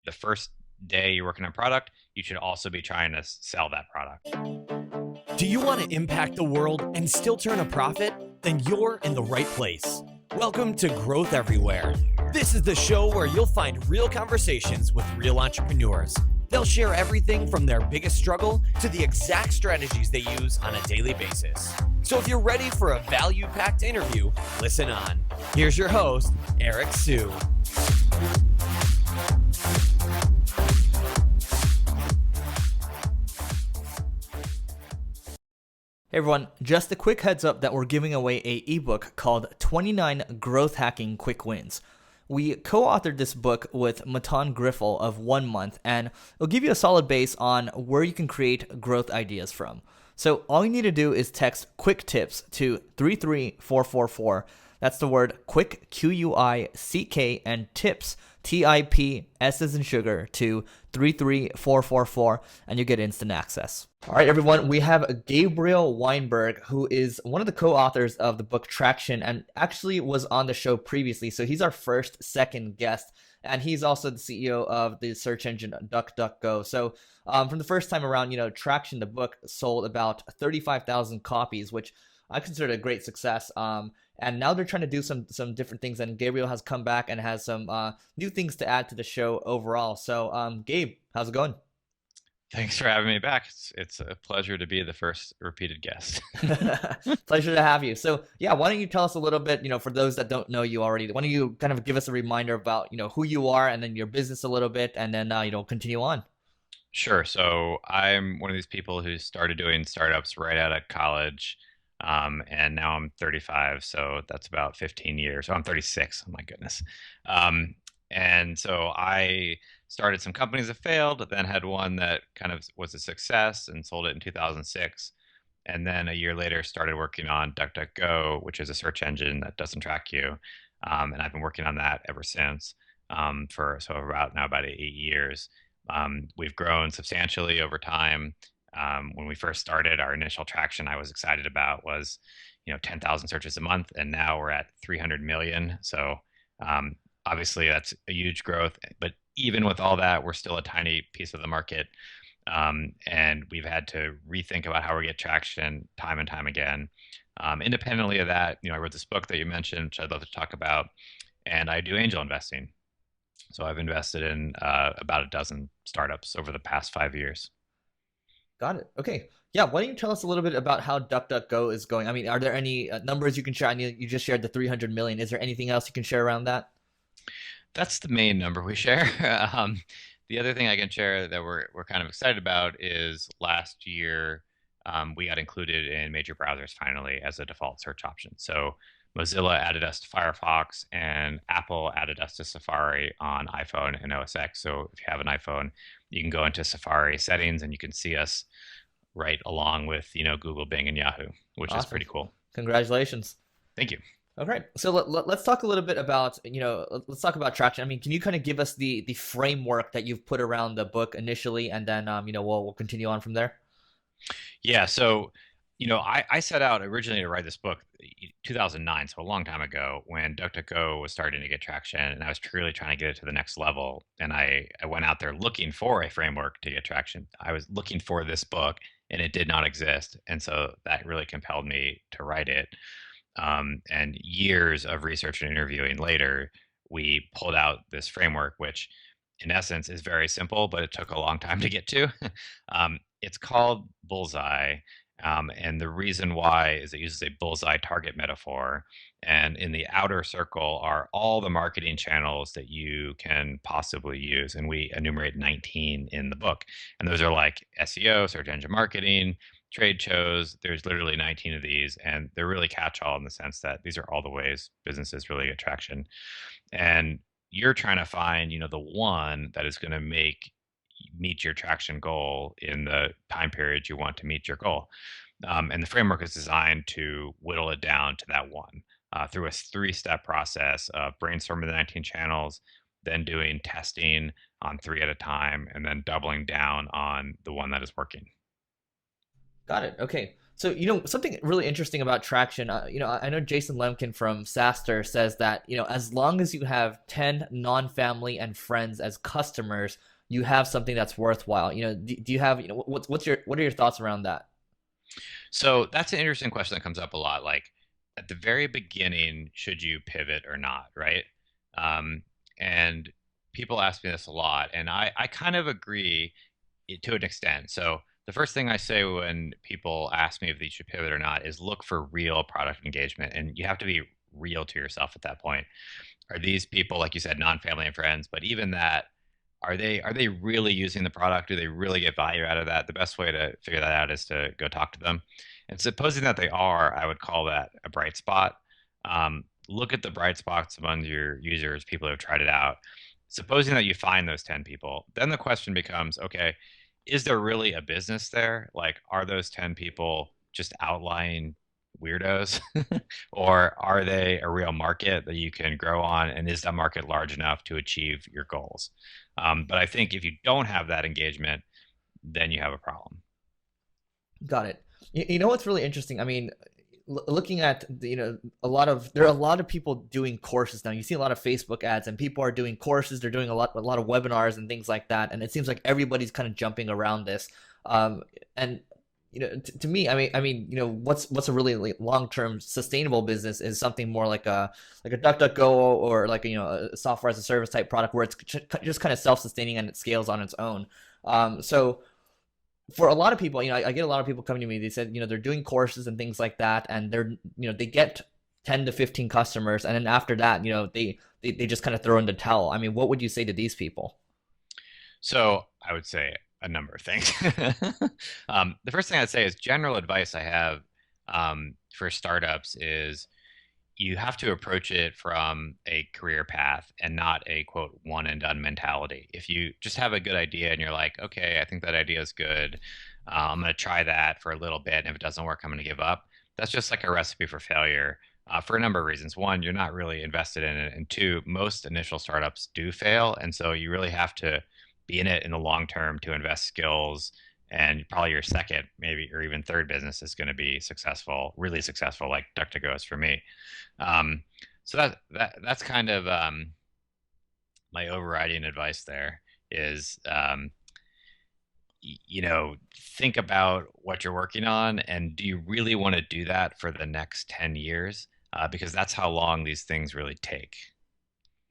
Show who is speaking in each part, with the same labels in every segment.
Speaker 1: the first day you're working on a product, you should also be trying to sell that product.
Speaker 2: Do you want to impact the world and still turn a profit? Then you're in the right place. Welcome to Growth Everywhere. This is the show where you'll find real conversations with real entrepreneurs. They'll share everything from their biggest struggle to the exact strategies they use on a daily basis. So if you're ready for a value-packed interview, listen on. Here's your host, Eric Sue. Hey everyone, just a quick heads up that we're giving away an ebook called 29 Growth Hacking Quick Wins. We co-authored this book with Matan Griffel of 1 Month, and it'll give you a solid base on where you can create growth ideas from. So all you need to do is text quick tips to 33444. That's the word quick, Q-U-I-C-K, and tips, T-I-P-S as in sugar, to 33444, and you get instant access. All right, everyone, we have Gabriel Weinberg, who is one of the co-authors of the book Traction and actually was on the show previously. So he's our second guest, and he's also the CEO of the search engine DuckDuckGo. So from the first time around, Traction, the book, sold about 35,000 copies, which I consider a great success. And now they're trying to do some different things, and Gabriel has come back and has some new things to add to the show overall. So Gabe, how's it going?
Speaker 1: Thanks for having me back. It's a pleasure to be the first repeated guest.
Speaker 2: Pleasure to have you. So yeah, why don't you tell us a little bit, for those that don't know you already, why don't you kind of give us a reminder about, who you are and then your business a little bit, and then, continue on.
Speaker 1: Sure. So I'm one of these people who started doing startups right out of college. And now I'm 35, so that's about 15 years. Oh, I'm 36. Oh my goodness. And so I started some companies that failed, then had one that kind of was a success and sold it in 2006. And then a year later started working on DuckDuckGo, which is a search engine that doesn't track you. And I've been working on that ever since, for about 8 years. We've grown substantially over time. When we first started, our initial traction I was excited about was, 10,000 searches a month, and now we're at 300 million. So obviously that's a huge growth, but even with all that, we're still a tiny piece of the market. And we've had to rethink about how we get traction time and time again. Independently of that, I wrote this book that you mentioned, which I'd love to talk about, and I do angel investing. So I've invested in about a dozen startups over the past 5 years.
Speaker 2: Got it. Okay. Yeah. Why don't you tell us a little bit about how DuckDuckGo is going? I mean, are there any numbers you can share? I mean, you just shared the 300 million. Is there anything else you can share around that?
Speaker 1: That's the main number we share. The other thing I can share that we're kind of excited about is last year we got included in major browsers finally as a default search option. So Mozilla added us to Firefox, and Apple added us to Safari on iPhone and OS X. So if you have an iPhone, you can go into Safari settings and you can see us right along with Google, Bing, and Yahoo, which is
Speaker 2: Awesome.
Speaker 1: pretty cool.
Speaker 2: Congratulations.
Speaker 1: Thank you.
Speaker 2: All right. So let's talk a little bit about, let's talk about traction. I mean, can you kind of give us the framework that you've put around the book initially, and then, we'll continue on from there?
Speaker 1: Yeah, so I set out originally to write this book 2009, so a long time ago, when DuckDuckGo was starting to get traction, and I was truly trying to get it to the next level. And I went out there looking for a framework to get traction. I was looking for this book, and it did not exist, and so that really compelled me to write it. And years of research and interviewing later, we pulled out this framework, which in essence is very simple, but it took a long time to get to. It's called Bullseye. And the reason why is it uses a bullseye target metaphor. And in the outer circle are all the marketing channels that you can possibly use. And we enumerate 19 in the book. And those are like SEO, search engine marketing, trade shows. There's literally 19 of these, and they're really catch all in the sense that these are all the ways businesses really get traction. And you're trying to find, the one that is going to meet your traction goal in the time period you want to meet your goal. And the framework is designed to whittle it down to that one through a three-step process of brainstorming the 19 channels, then doing testing on three at a time, and then doubling down on the one that is working.
Speaker 2: Got it. Okay. So, something really interesting about traction, I know Jason Lemkin from SaaStr says that, as long as you have 10 non-family and friends as customers, you have something that's worthwhile. Do you have, what are your thoughts around that?
Speaker 1: So that's an interesting question that comes up a lot. Like at the very beginning, should you pivot or not, right? Um, and people ask me this a lot, and I kind of agree to an extent. So the first thing I say when people ask me if they should pivot or not is look for real product engagement, and you have to be real to yourself at that point. Are these people, like you said, non-family and friends? But even that, are they really using the product? Do they really get value out of that? The best way to figure that out is to go talk to them. And supposing that they are, I would call that a bright spot. Look at the bright spots among your users, people who have tried it out. Supposing that you find those 10 people, then the question becomes, okay, is there really a business there? Like, are those 10 people just outlying weirdos? Or are they a real market that you can grow on? And is that market large enough to achieve your goals? But I think if you don't have that engagement, then you have a problem.
Speaker 2: Got it. You know what's really interesting? I mean, looking at there are a lot of people doing courses now. You see a lot of Facebook ads, and people are doing courses. They're doing a lot of webinars and things like that. And it seems like everybody's kind of jumping around this. And to me, I mean, what's a really like, long-term sustainable business is something more like a DuckDuckGo or like a software as a service type product where it's just kind of self-sustaining and it scales on its own. So for a lot of people, I get a lot of people coming to me. They said, they're doing courses and things like that, and they get 10 to 15 customers, and then after that, they just kind of throw in the towel. I mean, what would you say to these people?
Speaker 1: So I would say a number of things. The first thing I'd say is general advice I have for startups is you have to approach it from a career path and not a quote one and done mentality. If you just have a good idea and you're like, okay, I think that idea is good, I'm going to try that for a little bit, and if it doesn't work, I'm going to give up. That's just like a recipe for failure for a number of reasons. One, you're not really invested in it, and two, most initial startups do fail, and so you really have to be in it in the long term to invest skills. And probably your second, maybe, or even third business is going to be successful, really successful, like DuckDuckGo is for me. Um, so that's kind of my overriding advice there is think about what you're working on, and do you really want to do that for the next 10 years? Because that's how long these things really take.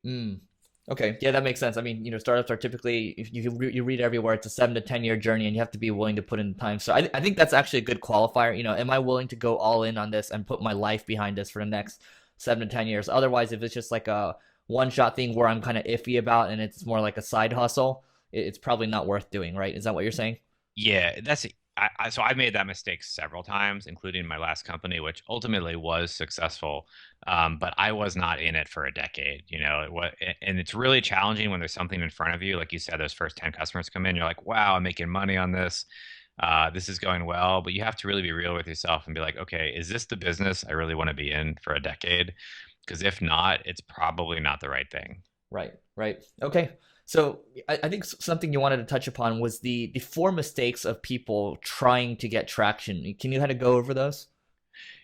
Speaker 2: Mm. Okay, yeah, that makes sense. I mean, startups are typically, if you read everywhere, it's a 7 to 10 year journey, and you have to be willing to put in time. So I think that's actually a good qualifier. Am I willing to go all in on this and put my life behind this for the next 7 to 10 years? Otherwise, if it's just like a one shot thing where I'm kind of iffy about and it's more like a side hustle, it's probably not worth doing, right? Is that what you're saying?
Speaker 1: Yeah, so I made that mistake several times, including my last company, which ultimately was successful. But I was not in it for a decade, and it's really challenging when there's something in front of you. Like you said, those first 10 customers come in, you're like, wow, I'm making money on this. This is going well, but you have to really be real with yourself and be like, okay, is this the business I really want to be in for a decade? Because if not, it's probably not the right thing.
Speaker 2: Right, right. Okay. So I think something you wanted to touch upon was the four mistakes of people trying to get traction. Can you kind of go over those?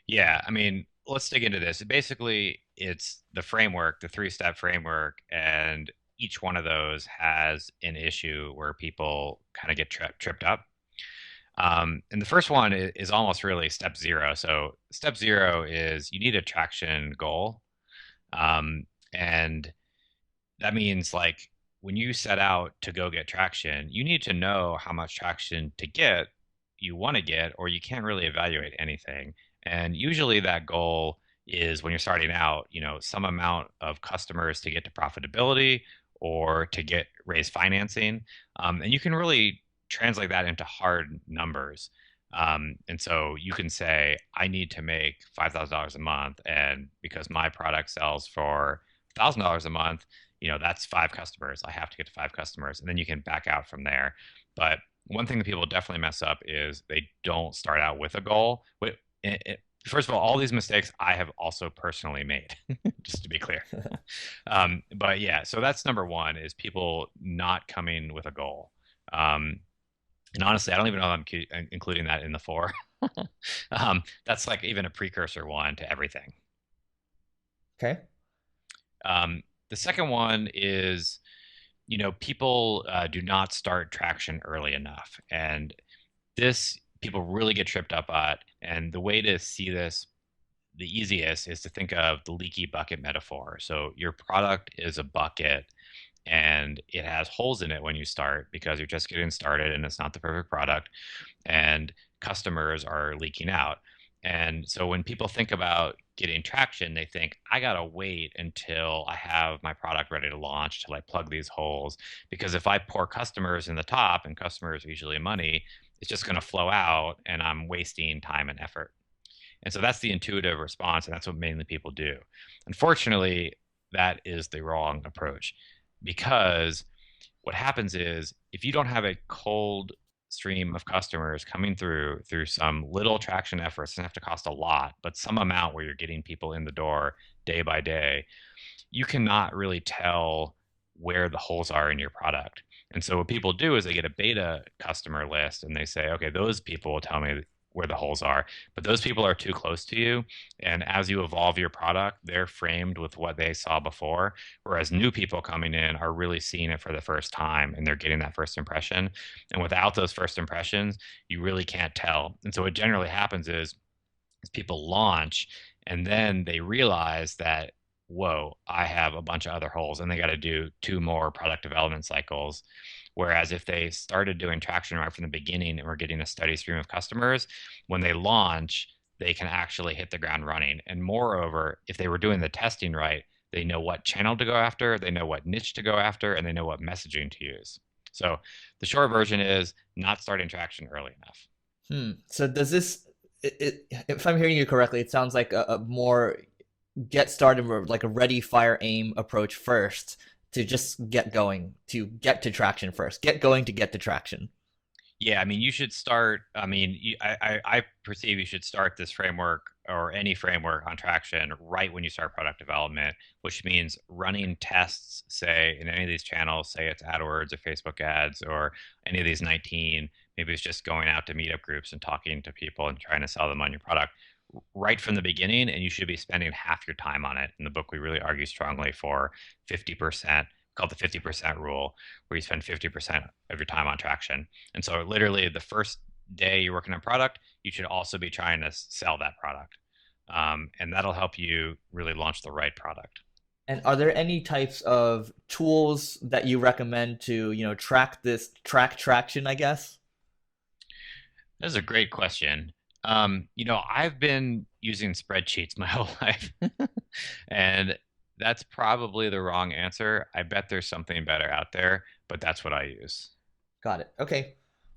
Speaker 1: Yeah, I mean, let's dig into this. Basically, it's the framework, the three-step framework, and each one of those has an issue where people kind of get tripped up. And the first one is almost really step zero. So step zero is you need a traction goal. And that means like when you set out to go get traction, you need to know how much traction to get you want to get, or you can't really evaluate anything. And usually that goal is when you're starting out, some amount of customers to get to profitability or to get raise financing. And you can really translate that into hard numbers. And so you can say, I need to make $5,000 a month. And because my product sells for $1,000 a month, that's five customers. I have to get to five customers. And then you can back out from there. But one thing that people definitely mess up is they don't start out with a goal. First of all these mistakes I have also personally made, just to be clear. But yeah, so that's number one is people not coming with a goal. Um, And honestly, I don't even know if including that in the four. That's like even a precursor one to everything.
Speaker 2: Okay.
Speaker 1: The second one is, people do not start traction early enough. And this people really get tripped up at. And the way to see this the easiest is to think of the leaky bucket metaphor. So your product is a bucket and it has holes in it when you start because you're just getting started and it's not the perfect product and customers are leaking out. And so when people think about getting traction, they think, I got to wait until I have my product ready to launch till I plug these holes. Because if I pour customers in the top, and customers are usually money, it's just going to flow out and I'm wasting time and effort. And so that's the intuitive response, and that's what mainly people do. Unfortunately, that is the wrong approach because what happens is if you don't have a cold stream of customers coming through some little traction efforts, it doesn't have to cost a lot, but some amount where you're getting people in the door day by day, you cannot really tell where the holes are in your product. And so what people do is they get a beta customer list and they say, okay, those people will tell me where the holes are, but those people are too close to you. And as you evolve your product, they're framed with what they saw before. Whereas new people coming in are really seeing it for the first time and they're getting that first impression. And without those first impressions, you really can't tell. And so what generally happens is people launch and then they realize that, whoa, I have a bunch of other holes and they got to do two more product development cycles. Whereas if they started doing traction right from the beginning and we're getting a steady stream of customers, when they launch, they can actually hit the ground running. And moreover, if they were doing the testing right, they know what channel to go after, they know what niche to go after, and they know what messaging to use. So the short version is not starting traction early enough.
Speaker 2: So does this, if I'm hearing you correctly, it sounds like a more get started, like a ready, fire, aim approach first to just get going, to get to traction first. Get going to get to traction.
Speaker 1: Yeah, I mean, you should start. I mean, I perceive you should start this framework or any framework on traction right when you start product development, which means running tests, say, in any of these channels, say it's AdWords or Facebook ads or any of these 19, maybe it's just going out to meetup groups and talking to people and trying to sell them on your product right from the beginning. And you should be spending half your time on it. In the book, we really argue strongly for 50%, called the 50% rule, where you spend 50% of your time on traction. And so literally the first day you're working on product, you should also be trying to sell that product. And that'll help you really launch the right product.
Speaker 2: And are there any types of tools that you recommend to, track traction, I guess?
Speaker 1: This is a great question. I've been using spreadsheets my whole life, and that's probably the wrong answer. I bet there's something better out there, but that's what I use.
Speaker 2: Got it. Okay,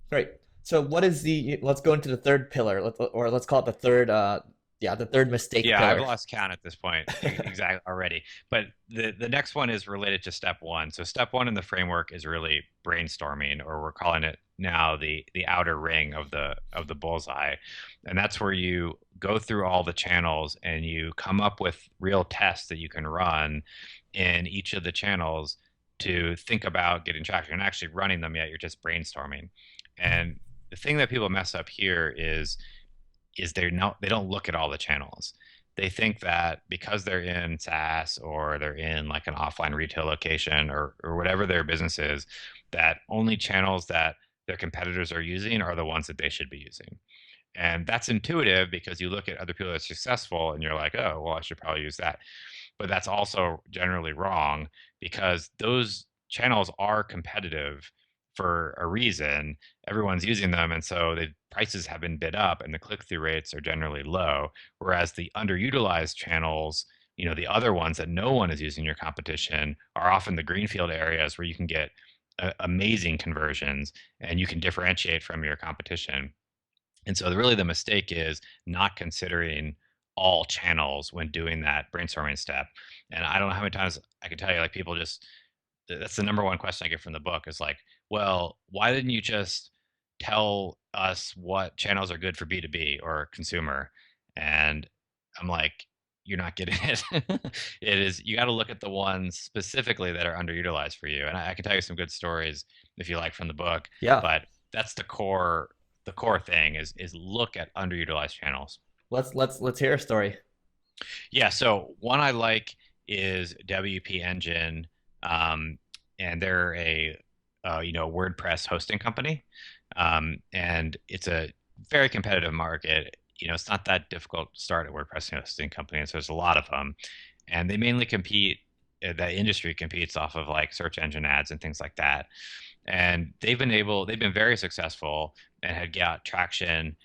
Speaker 2: great. So what is let's go into the third pillar, or let's call it the third, the third mistake
Speaker 1: Yeah, I've
Speaker 2: pillar.
Speaker 1: lost count at this point exactly already. But the next one is related to step one. So step one in the framework is really brainstorming, or we're calling it now the outer ring of the bullseye. And that's where you go through all the channels and you come up with real tests that you can run in each of the channels to think about getting traction. You're not actually running them yet, you're just brainstorming. And the thing that people mess up here is they don't look at all the channels. They think that because they're in SaaS or they're in like an offline retail location or whatever their business is, that only channels that their competitors are using are the ones that they should be using. And that's intuitive because you look at other people that are successful and you're like, oh, well, I should probably use that. But that's also generally wrong because those channels are competitive for a reason. Everyone's using them, and so the prices have been bid up, and the click-through rates are generally low. Whereas the underutilized channels, the other ones that no one is using your competition, are often the greenfield areas where you can get amazing conversions and you can differentiate from your competition. And so really the mistake is not considering all channels when doing that brainstorming step. And I don't know how many times I can tell you, like people just, that's the number one question I get from the book is like, well, why didn't you just tell us what channels are good for B2B or consumer? And I'm like, you're not getting it. It is, you got to look at the ones specifically that are underutilized for you. And I can tell you some good stories if you like from the book,
Speaker 2: Yeah.
Speaker 1: but that's the core thing is look at underutilized channels.
Speaker 2: Let's hear a story.
Speaker 1: Yeah, so one I like is WP Engine, um, and they're a WordPress hosting company, and it's a very competitive market. It's not that difficult to start a WordPress hosting company, and so there's a lot of them, and they mainly compete. The industry competes off of like search engine ads and things like that, and they've been very successful and had got traction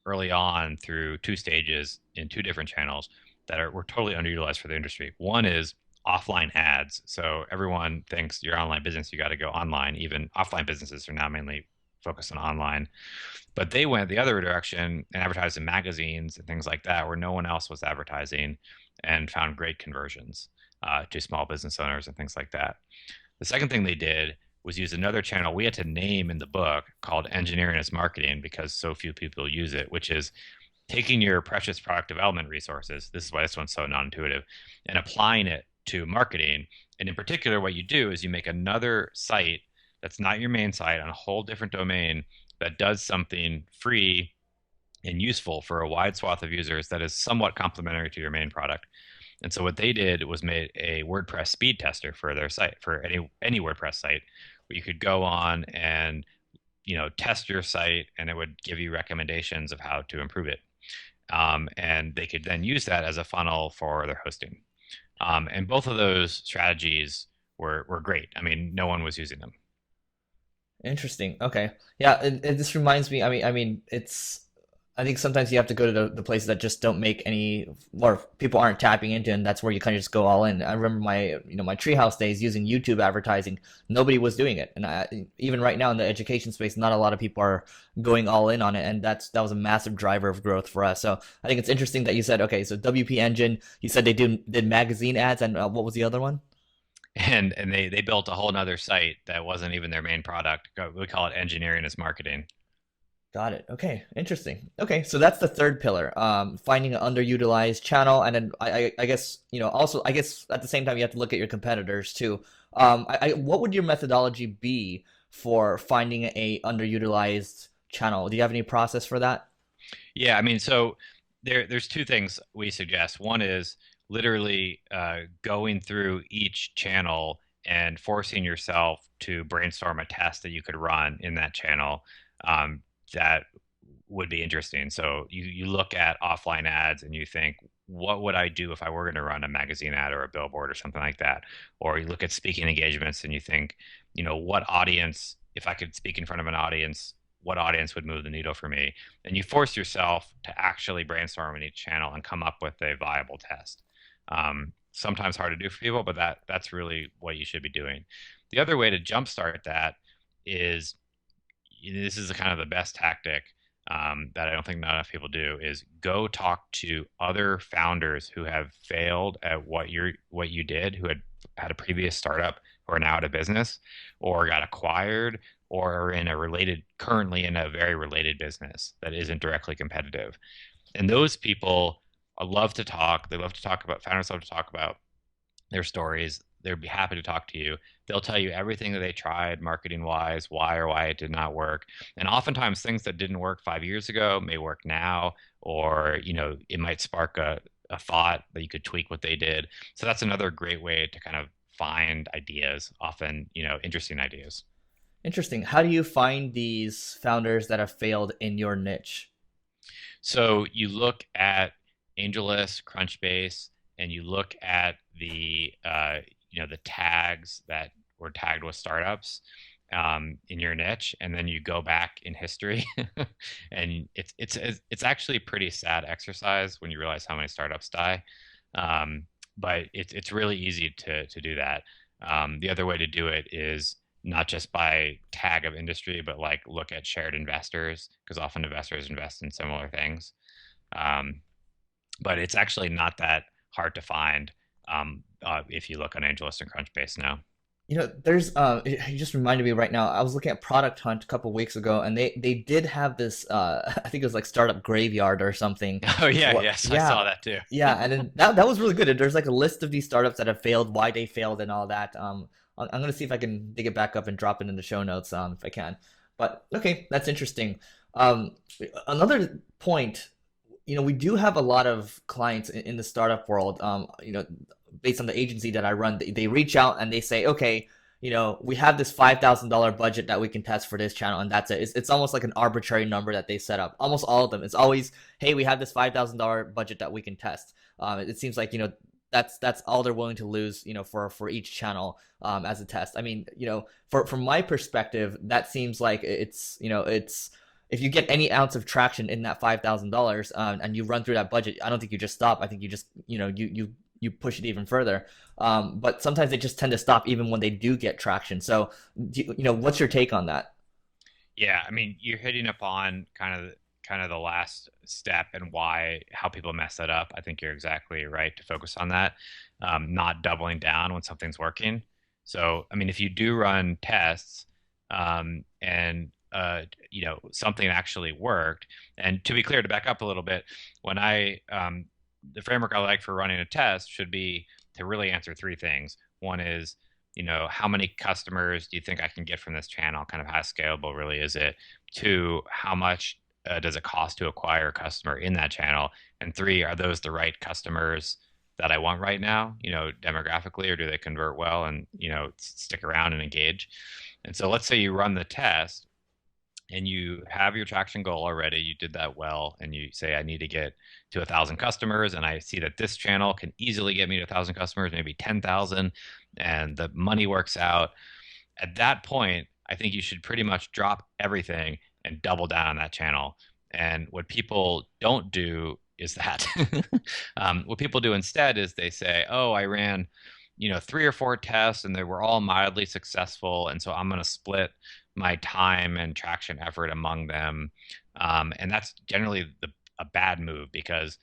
Speaker 1: early on through two stages in two different channels that were totally underutilized for the industry. One is offline ads. So everyone thinks your online business, you got to go online. Even offline businesses are now mainly focused on online. But they went the other direction and advertised in magazines and things like that, where no one else was advertising, and found great conversions to small business owners and things like that. The second thing they did was use another channel we had to name in the book called engineering as marketing because so few people use it, which is taking your precious product development resources. This is why this one's so non-intuitive, and applying it to marketing. And in particular, what you do is you make another site that's not your main site on a whole different domain that does something free and useful for a wide swath of users that is somewhat complementary to your main product. And so what they did was made a WordPress speed tester for their site, for any WordPress site, where you could go on and test your site, and it would give you recommendations of how to improve it. And they could then use that as a funnel for their hosting. And both of those strategies were great. I mean, no one was using them.
Speaker 2: Interesting. Okay. Yeah, this reminds me. I mean, it's. I think sometimes you have to go to the places that just don't make any, or people aren't tapping into, and that's where you kind of just go all in. I remember my treehouse days using YouTube advertising. Nobody was doing it, and even right now in the education space, not a lot of people are going all in on it, and that was a massive driver of growth for us. So I think it's interesting that you said, okay, so WP Engine, you said they did magazine ads, and what was the other one?
Speaker 1: And they built a whole nother site that wasn't even their main product. We call it engineering as marketing.
Speaker 2: Got it. Okay, interesting. Okay, so that's the third pillar, finding an underutilized channel, and then I guess also I guess at the same time you have to look at your competitors too. What would your methodology be for finding a underutilized channel? Do you have any process for that?
Speaker 1: Yeah, I mean, so there's two things we suggest. One is literally going through each channel and forcing yourself to brainstorm a test that you could run in that channel, that would be interesting. So you look at offline ads and you think, what would I do if I were going to run a magazine ad or a billboard or something like that? Or you look at speaking engagements and you think, what audience, if I could speak in front of an audience, what audience would move the needle for me? And you force yourself to actually brainstorm in each channel and come up with a viable test. Sometimes hard to do for people, but that's really what you should be doing. The other way to jumpstart that is, this is kind of the best tactic, that I don't think not enough people do, is go talk to other founders who have failed at what you did, who had a previous startup, who are now out of business or got acquired, or are currently in a very related business that isn't directly competitive. And those people love to talk. They love to talk about founders, love to talk about their stories. They'd be happy to talk to you. They'll tell you everything that they tried marketing wise, why it did not work. And oftentimes things that didn't work 5 years ago may work now, or it might spark a thought that you could tweak what they did. So that's another great way to kind of find ideas, often, interesting ideas.
Speaker 2: Interesting. How do you find these founders that have failed in your niche?
Speaker 1: So you look at AngelList, Crunchbase, and you look at the tags that were tagged with startups, in your niche, and then you go back in history, and it's actually a pretty sad exercise when you realize how many startups die. But it's really easy to do that. The other way to do it is not just by tag of industry, but like look at shared investors, because often investors invest in similar things. Um, but it's actually not that hard to find, if you look on AngelList and Crunchbase now.
Speaker 2: There's you just reminded me right now. I was looking at Product Hunt a couple weeks ago, and they did have this. I think it was like Startup Graveyard or something.
Speaker 1: Oh yeah,
Speaker 2: What?
Speaker 1: yes, I
Speaker 2: Yeah,
Speaker 1: saw that too.
Speaker 2: yeah, and then that was really good. There's like a list of these startups that have failed, why they failed, and all that. I'm gonna see if I can dig it back up and drop it in the show notes, if I can. But okay, that's interesting. Um, Another point, we do have a lot of clients in the startup world. Based on the agency that I run, they reach out and they say, okay, we have this $5,000 budget that we can test for this channel, and that's it. It's almost like an arbitrary number that they set up. Almost all of them. It's always, hey, we have this $5,000 budget that we can test. It seems like that's all they're willing to lose, for each channel as a test. I mean, from my perspective, that seems like it's if you get any ounce of traction in that $5,000 and you run through that budget, I don't think you just stop. I think you just you push it even further. But sometimes they just tend to stop even when they do get traction. So, what's your take on that?
Speaker 1: Yeah, I mean, you're hitting upon kind of the last step and why how people mess that up. I think you're exactly right to focus on that, not doubling down when something's working. So, I mean, if you do run tests, and something actually worked, and to be clear, to back up a little bit, when I the framework I like for running a test should be to really answer three things. One is, how many customers do you think I can get from this channel? Kind of how scalable really is it? Two, how much does it cost to acquire a customer in that channel? And three, are those the right customers that I want right now, demographically, or do they convert well and, stick around and engage? And so let's say you run the test and you have your traction goal already, you did that well, and you say, I need to get to 1,000 customers, and I see that this channel can easily get me to 1,000 customers, maybe 10,000, and the money works out. At that point, I think you should pretty much drop everything and double down on that channel. And what people don't do is that. What people do instead is they say, oh, I ran, three or four tests and they were all mildly successful. And so I'm going to split my time and traction effort among them. And that's generally a bad move because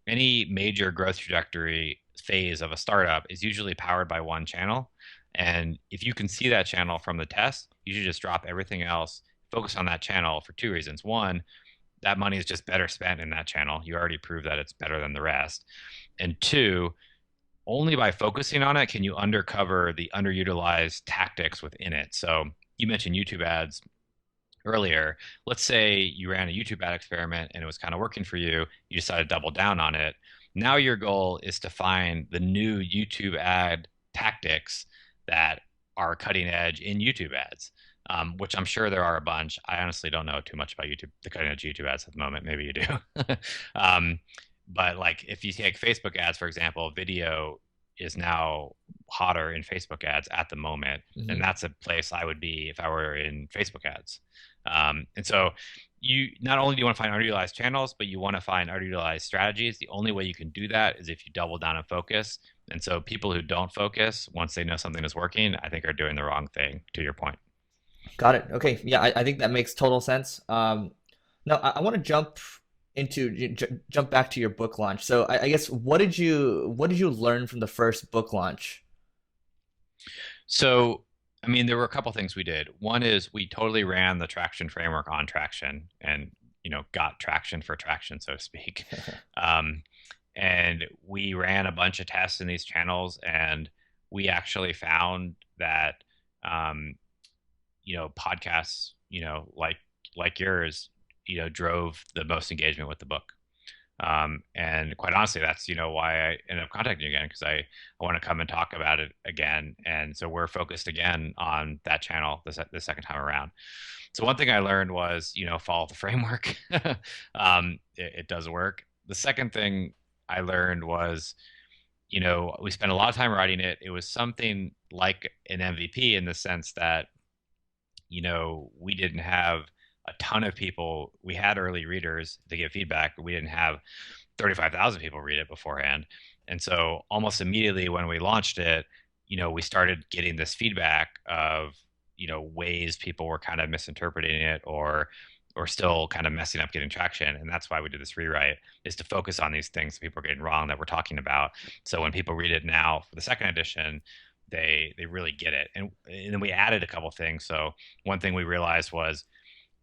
Speaker 1: any major growth trajectory phase of a startup is usually powered by one channel. And if you can see that channel from the test, you should just drop everything else, focus on that channel for two reasons. One, that money is just better spent in that channel. You already proved that it's better than the rest. And two, only by focusing on it can you uncover the underutilized tactics within it. So you mentioned YouTube ads earlier. Let's say you ran a YouTube ad experiment and it was kind of working for you. You decided to double down on it. Now your goal is to find the new YouTube ad tactics that are cutting edge in YouTube ads, which I'm sure there are a bunch. I honestly don't know too much about YouTube, the cutting edge YouTube ads at the moment. Maybe you do. um, but like if you take Facebook ads, for example, video is now hotter in Facebook ads at the moment. And
Speaker 2: Hmm.
Speaker 1: that's a place I would be if I were in Facebook ads. And so you not only do you want to find underutilized channels, but you want to find underutilized strategies. The only way you can do that is if you double down and focus. And so people who don't focus, once they know something is working, I think are doing the wrong thing, to your point.
Speaker 2: Got it. Okay. Yeah, I think that makes total sense. Now I want to jump back to your book launch. So I guess what did you learn from the first book launch?
Speaker 1: So, I mean, there were a couple things we did. One is we totally ran the traction framework on traction and, got traction for traction, so to speak. Um, and we ran a bunch of tests in these channels, and we actually found that, um, podcasts, like yours, drove the most engagement with the book. And quite honestly, that's why I ended up contacting you again because I want to come and talk about it again. And so we're focused again on that channel the second time around. So one thing I learned was follow the framework. It does work. The second thing I learned was we spent a lot of time writing it. It was something like an MVP in the sense that we didn't have a ton of people. We had early readers to give feedback, but we didn't have 35,000 people read it beforehand. And so almost immediately when we launched it, we started getting this feedback of, ways people were kind of misinterpreting it or still kind of messing up getting traction. And that's why we did this rewrite is to focus on these things that people are getting wrong that we're talking about. So when people read it now for the second edition, they really get it. And then we added a couple things. So one thing we realized was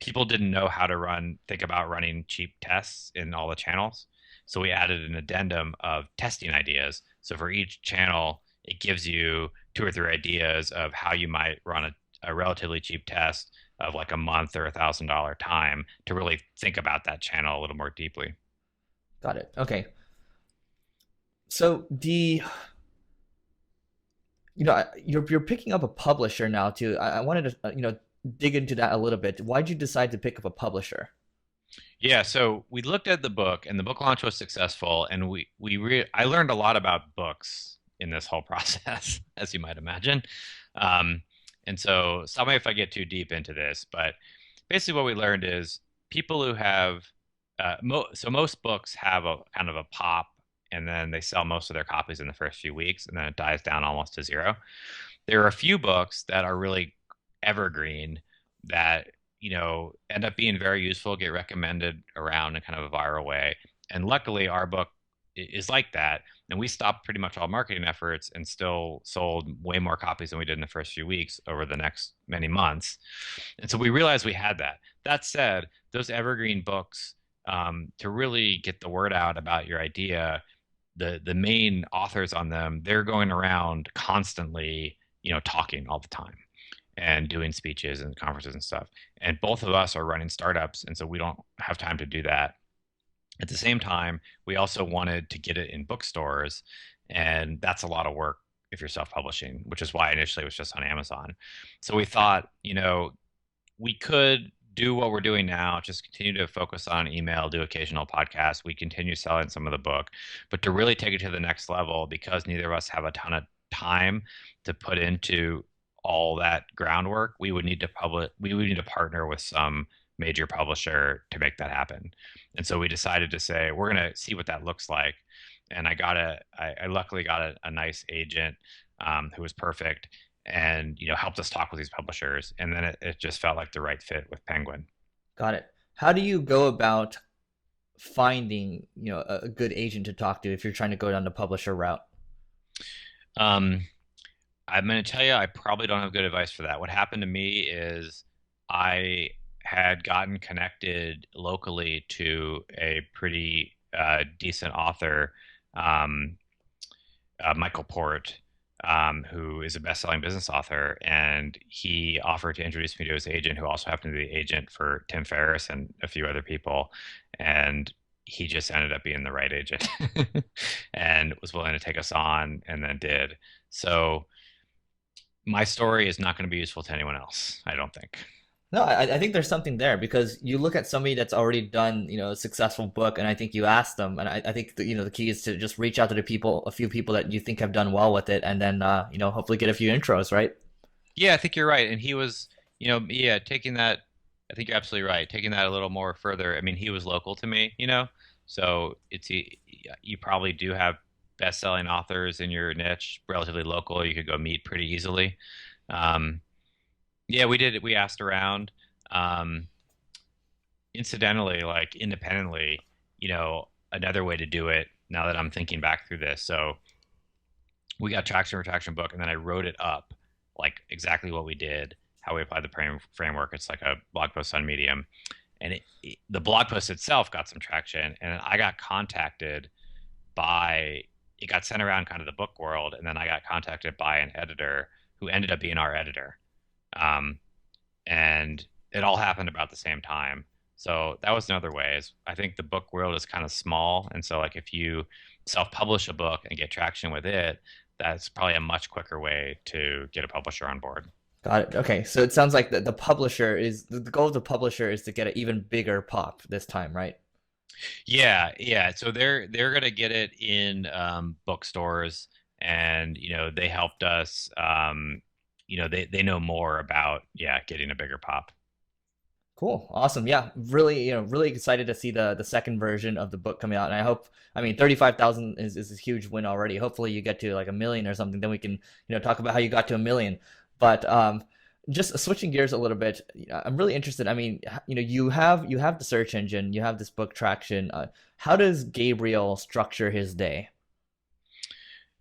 Speaker 1: people didn't know how to think about running cheap tests in all the channels. So we added an addendum of testing ideas. So for each channel, it gives you two or three ideas of how you might run a relatively cheap test of like a month or $1,000 time to really think about that channel a little more deeply.
Speaker 2: Got it. Okay. So you're picking up a publisher now too. I wanted to dig into that a little bit. Why'd you decide to pick up a publisher?
Speaker 1: Yeah, so we looked at the book, and the book launch was successful, and I learned a lot about books in this whole process, as you might imagine. Um, and so, stop me if I get too deep into this, but basically, what we learned is people who have so most books have a kind of a pop, and then they sell most of their copies in the first few weeks, and then it dies down almost to zero. There are a few books that are really evergreen that end up being very useful, get recommended around in kind of a viral way. And luckily, our book is like that. And we stopped pretty much all marketing efforts and still sold way more copies than we did in the first few weeks over the next many months. And so we realized we had that. That said, those evergreen books, to really get the word out about your idea, the main authors on them, they're going around constantly, talking all the time and doing speeches and conferences and stuff. And both of us are running startups, and so we don't have time to do that. At the same time, we also wanted to get it in bookstores, and that's a lot of work if you're self-publishing, which is why initially it was just on Amazon. So we thought, we could do what we're doing now, just continue to focus on email, do occasional podcasts. We continue selling some of the book, but to really take it to the next level, because neither of us have a ton of time to put into all that groundwork, we would need to partner with some major publisher to make that happen. And so we decided to say we're going to see what that looks like. And I luckily got a nice agent, who was perfect, and helped us talk with these publishers. And then it just felt like the right fit with Penguin.
Speaker 2: Got it. How do you go about finding, a good agent to talk to if you're trying to go down the publisher route?
Speaker 1: Um, I'm going to tell you, I probably don't have good advice for that. What happened to me is I had gotten connected locally to a pretty decent author, um, Michael Port, who is a best-selling business author, and he offered to introduce me to his agent, who also happened to be the agent for Tim Ferriss and a few other people, and he just ended up being the right agent and was willing to take us on, and then did. So my story is not going to be useful to anyone else, I don't think.
Speaker 2: No, I think there's something there because you look at somebody that's already done, a successful book, and I think you ask them, and I think the key is to just reach out to a few people that you think have done well with it, and then hopefully get a few intros, right?
Speaker 1: Yeah, I think you're right. And he was, yeah, taking that, I think you're absolutely right. Taking that a little more further. I mean, he was local to me, so you probably do have best-selling authors in your niche, relatively local. You could go meet pretty easily. Um, yeah, we did. We asked around. Um, Incidentally, like independently, another way to do it. Now that I'm thinking back through this, so we got traction for traction book, and then I wrote it up like exactly what we did, how we applied the framework. It's like a blog post on Medium, and the blog post itself got some traction, and I got contacted by it got sent around kind of the book world, and then I got contacted by an editor who ended up being our editor, um, and it all happened about the same time. So that was another way. Is I think the book world is kind of small, and so like if you self-publish a book and get traction with it, that's probably a much quicker way to get a publisher on board.
Speaker 2: Got it. Okay, so it sounds like the publisher is the goal of the publisher is to get an even bigger pop this time, right?
Speaker 1: Yeah, yeah. So they're gonna get it in bookstores, and they helped us. They know more about, yeah, getting a bigger pop.
Speaker 2: Cool. Awesome. Yeah. Really, really excited to see the second version of the book coming out. And I mean, 35,000 is a huge win already. Hopefully you get to like a million or something. Then we can, talk about how you got to a million. But just switching gears a little bit, I'm really interested. I mean, you have the search engine, you have this book traction. How does Gabriel structure his day?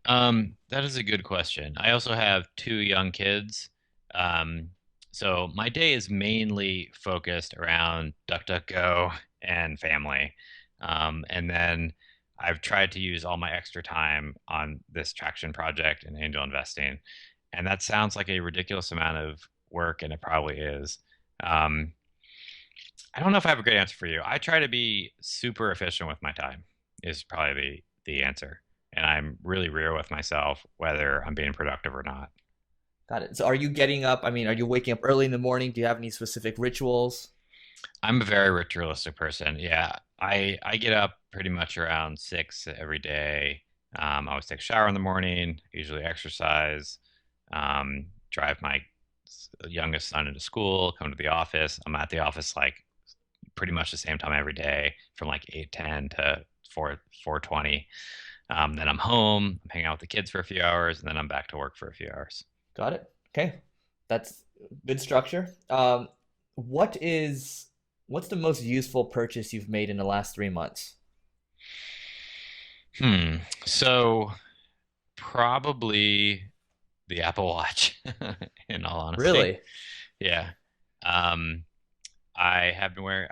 Speaker 1: That is a good question. I also have two young kids. Um, so my day is mainly focused around DuckDuckGo and family. And then I've tried to use all my extra time on this traction project and angel investing. And that sounds like a ridiculous amount of work, and it probably is. Um, I don't know if I have a great answer for you. I try to be super efficient with my time is probably the answer. And I'm really real with myself whether I'm being productive or not.
Speaker 2: Got it. So are you getting up? I mean, are you waking up early in the morning? Do you have any specific rituals?
Speaker 1: I'm a very ritualistic person. Yeah, I get up pretty much around 6 every day. I always take a shower in the morning, usually exercise, drive my youngest son into school, come to the office. I'm at the office like pretty much the same time every day from like 8:10 to 4:20. Then I'm home, I'm hanging out with the kids for a few hours, and then I'm back to work for a few hours.
Speaker 2: Got it. Okay, that's good structure. What is what's the most useful purchase you've made in the last 3 months?
Speaker 1: Hmm. So probably the Apple Watch, in all honesty.
Speaker 2: Really?
Speaker 1: Yeah. Um, I have been wearing.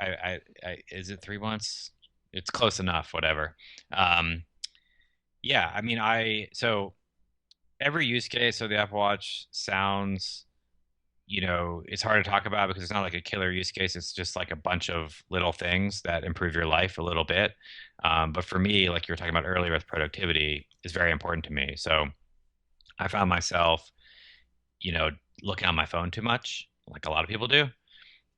Speaker 1: Is it 3 months? It's close enough. Whatever. Um, yeah. I mean, so every use case of the Apple Watch sounds, it's hard to talk about because it's not like a killer use case. It's just like a bunch of little things that improve your life a little bit. But for me, like you were talking about earlier with productivity, is very important to me. So I found myself, you know, looking on my phone too much, like a lot of people do.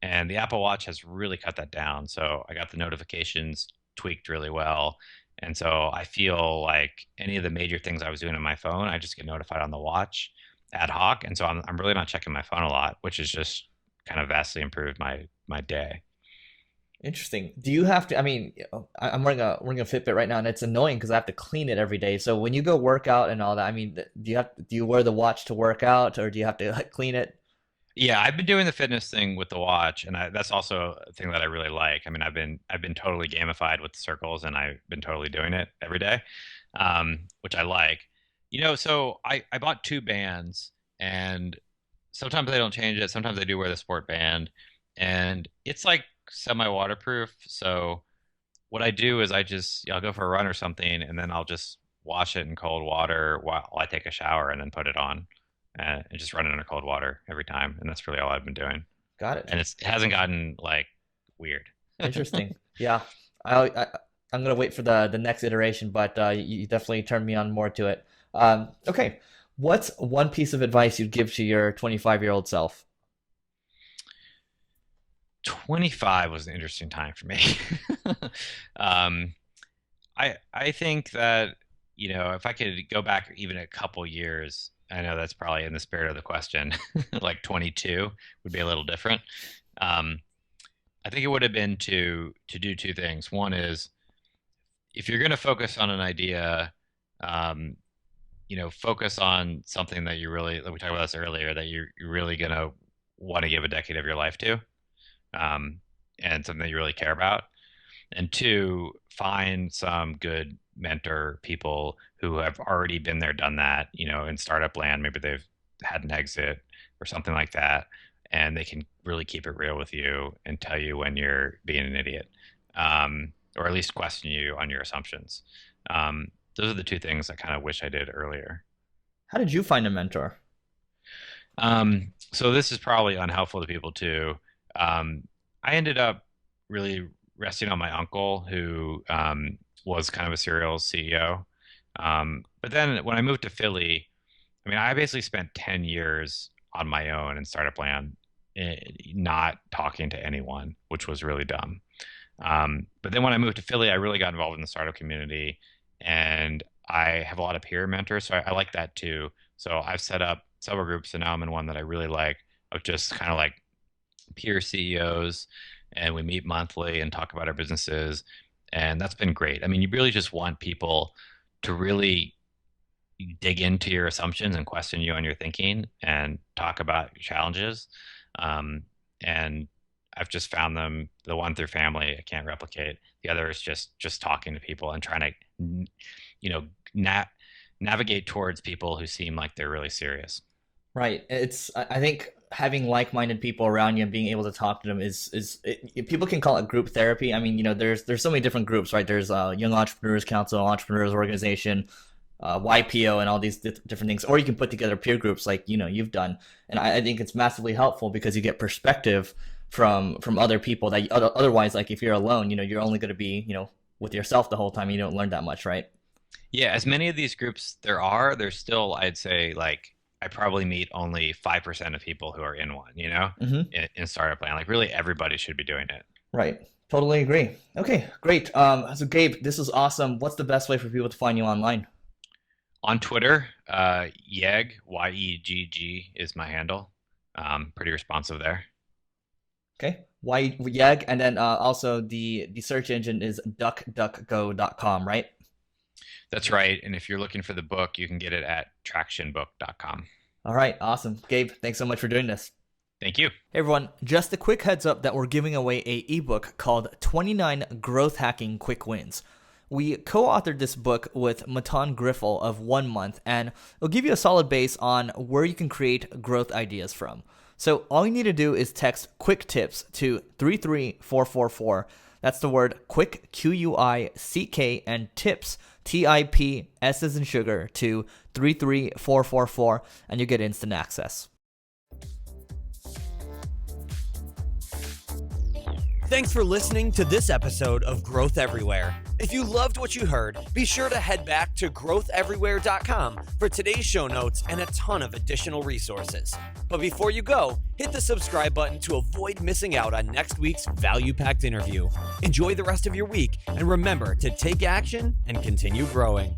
Speaker 1: And the Apple Watch has really cut that down. So I got the notifications tweaked really well. And so I feel like any of the major things I was doing on my phone, I just get notified on the watch ad hoc. And so I'm really not checking my phone a lot, which has just kind of vastly improved my day.
Speaker 2: Interesting. Do you have to? I mean, I'm wearing a Fitbit right now, and it's annoying because I have to clean it every day. So when you go work out and all that, I mean, do you wear the watch to work out, or do you have to like clean it?
Speaker 1: Yeah, I've been doing the fitness thing with the watch, and that's also a thing that I really like. I mean, I've been totally gamified with the circles, and I've been totally doing it every day, which I like. So I bought two bands, and sometimes they don't change it. Sometimes I do wear the sport band, and it's like semi-waterproof. So what I do is I'll go for a run or something, and then I'll just wash it in cold water while I take a shower, and then put it on, and just run it under cold water every time. And that's really all I've been doing.
Speaker 2: Got it.
Speaker 1: And it hasn't gotten like weird.
Speaker 2: Interesting. Yeah, I'm gonna wait for the next iteration, but you definitely turned me on more to it. Okay, what's one piece of advice you'd give to your 25-year-old self?
Speaker 1: 25 was an interesting time for me. um, I think that if I could go back even a couple years, I know that's probably in the spirit of the question, like 22 would be a little different. Um, I think it would have been to do two things. One is if you're going to focus on an idea, um, focus on something that you really, like we talked about this earlier, that you're really going to want to give a decade of your life to, um, and something that you really care about. And two, find some good mentor people who have already been there, done that, in startup land. Maybe they've had an exit or something like that, and they can really keep it real with you and tell you when you're being an idiot, or at least question you on your assumptions. Those are the two things I kind of wish I did earlier.
Speaker 2: How did you find a mentor?
Speaker 1: So this is probably unhelpful to people too. I ended up really resting on my uncle, who was kind of a serial CEO. But then when I moved to Philly, I mean, I basically spent 10 years on my own in startup land, not talking to anyone, which was really dumb. But then when I moved to Philly, I really got involved in the startup community, and I have a lot of peer mentors, so I like that too. So I've set up several groups, and now I'm in one that I really like, of just kind of like peer CEOs, and we meet monthly and talk about our businesses, and that's been great. I mean, you really just want people to really dig into your assumptions and question you on your thinking and talk about your challenges. Um, and I've just found them, the one through family I can't replicate. The other is just talking to people and trying to, you know, na- navigate towards people who seem like they're really serious.
Speaker 2: Right. I think having like-minded people around you and being able to talk to them people can call it group therapy. I mean, there's so many different groups, right? There's Young Entrepreneurs Council, Entrepreneurs Organization, YPO, and all these different things. Or you can put together peer groups like you've done. And I think it's massively helpful because you get perspective from other people that otherwise, like if you're alone, you're only going to be, with yourself the whole time. You don't learn that much, right?
Speaker 1: Yeah, as many of these groups there's still, I'd say, like I probably meet only 5% of people who are in one,
Speaker 2: Hmm.
Speaker 1: in startup land. Like really everybody should be doing it.
Speaker 2: Right. Totally agree. Okay, great. So Gabe, this is awesome. What's the best way for people to find you online?
Speaker 1: On Twitter, Yegg, YEGG is my handle. Pretty responsive there.
Speaker 2: Okay. Why Yeg, and then also the search engine is duckduckgo.com, right?
Speaker 1: That's right. And if you're looking for the book, you can get it at tractionbook.com.
Speaker 2: All right, awesome. Gabe, thanks so much for doing this.
Speaker 1: Thank you.
Speaker 2: Hey everyone, just a quick heads up that we're giving away a ebook called 29 Growth Hacking Quick Wins. We co-authored this book with Matan Griffel of 1 Month, and it'll give you a solid base on where you can create growth ideas from. So all you need to do is text quick tips to 33444. That's the word quick, QUICK, and tips, TIP, S as in sugar, to 33444, and you get instant access.
Speaker 3: Thanks for listening to this episode of Growth Everywhere. If you loved what you heard, be sure to head back to growtheverywhere.com for today's show notes and a ton of additional resources. But before you go, hit the subscribe button to avoid missing out on next week's value-packed interview. Enjoy the rest of your week, and remember to take action and continue growing.